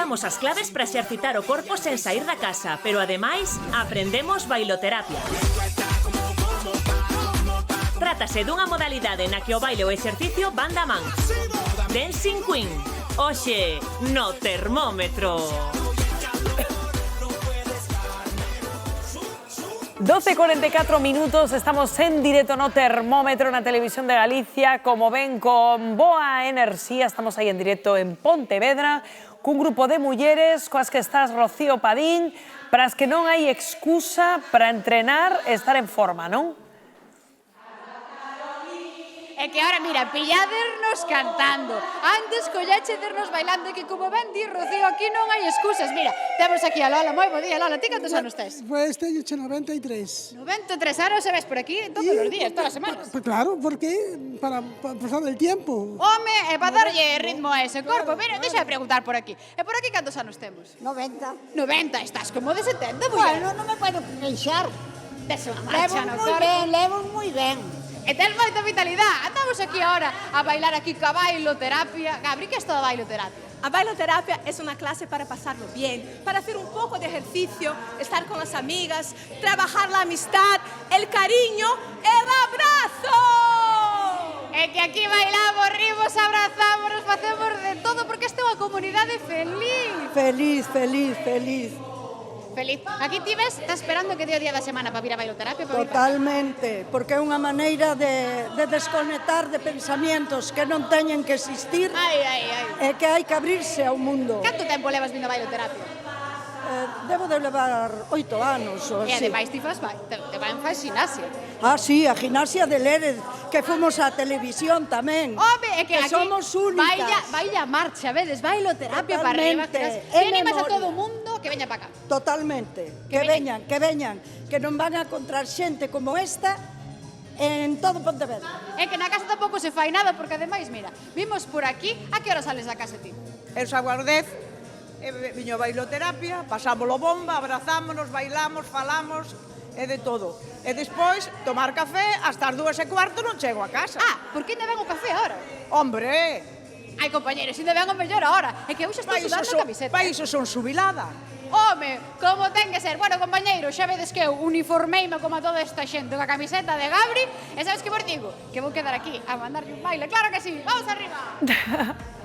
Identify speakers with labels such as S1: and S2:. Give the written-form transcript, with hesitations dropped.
S1: damos as claves para exercitar o corpo sen sair da casa, pero ademais aprendemos bailoterapia. Trátase dunha modalidade na que o baile e o exercicio van da man. Dancing Queen. Oxe, no termómetro.
S2: 12:44 minutos, estamos en directo no termómetro na Televisión de Galicia, como ven, con boa enerxía, estamos aí en directo en Pontevedra, cun grupo de mulleres coas que estás Rocío Padín, para as que non hai excusa para entrenar e estar en forma, non?
S3: É que ahora, mira, pilladernos cantando. Antes colléchedernos bailando, que como ben di Rocío, aquí non hai excusas. Mira, temos aquí a Lola, moi bo día, Lola, ti cantos anos tes?
S4: Pues teño 93.
S3: 93 anos se ves por aquí todos os días, todas as semanas.
S4: Pues claro, porque para pasar el tiempo.
S3: Home, e para darlle ritmo a ese corpo. Mira, deixa de preguntar por aquí. E por aquí cantos anos temos?
S5: 90.
S3: 90, estás como de 70, muller.
S5: Bueno, non me podo queixar.
S3: Dese unha marcha no corpo.
S5: Levo moi ben.
S3: E tes moita vitalidade. Andamos aquí ahora a bailar aquí ca bailoterapia. Gabri, que é toda bailoterapia?
S6: A bailoterapia es una clase para pasarlo bien, para hacer un poco de ejercicio, estar con las amigas, trabajar la amistad, el cariño, el abrazo.
S3: É que aquí bailamos, rimos, abrazamos, nos facemos de todo, porque esta é unha comunidade feliz.
S5: Feliz, feliz, feliz.
S3: Feliz. Aquí ti ves, está esperando que dé o día da semana para vir a bailoterapia. Para
S5: Totalmente, porque é unha maneira de desconectar de pensamientos que non teñen que existir e que hai que abrirse ao mundo.
S3: Canto tempo levas vindo a bailoterapia?
S5: Debo de levar 8 anos ou
S3: E
S5: así.
S3: ademais ti faz te vai en faz gimnasia.
S5: Ah, sí, a gimnasia de Lérez, que fomos á televisión tamén.
S3: Home, é que aquí
S5: somos únicas.
S3: Baila marcha, vedes, bailoterapia para arriba.
S5: Totalmente,
S3: Que animas a todo o mundo que veña para cá.
S5: Totalmente, que veñan, que non van a encontrar xente como esta en todo Pontevedra.
S3: É que na casa tampouco se fai nada, porque ademais, mira, vimos por aquí, a que hora sales da casa ti?
S7: Eu xa guardez, viño a bailoterapia, pasámoslo bomba, abrazámonos, bailamos, falamos, e de todo. E despois, tomar café, hasta as 2:15 non chego a casa.
S3: Ah, por que ainda ven o café ahora?
S7: Hombre!
S3: Ai, compañeros, ainda ven o mellor ahora. É que eu xa estou sudando a camiseta.
S7: Pa iso son xubilada.
S3: Home, como ten que ser. Bueno, compañeiros, xa vedes que eu uniformeime como a toda esta xente, coa camiseta de Gabri, e sabes que vos digo? Que vou quedar aquí a mandarlle un baile. Claro que sí, vamos arriba!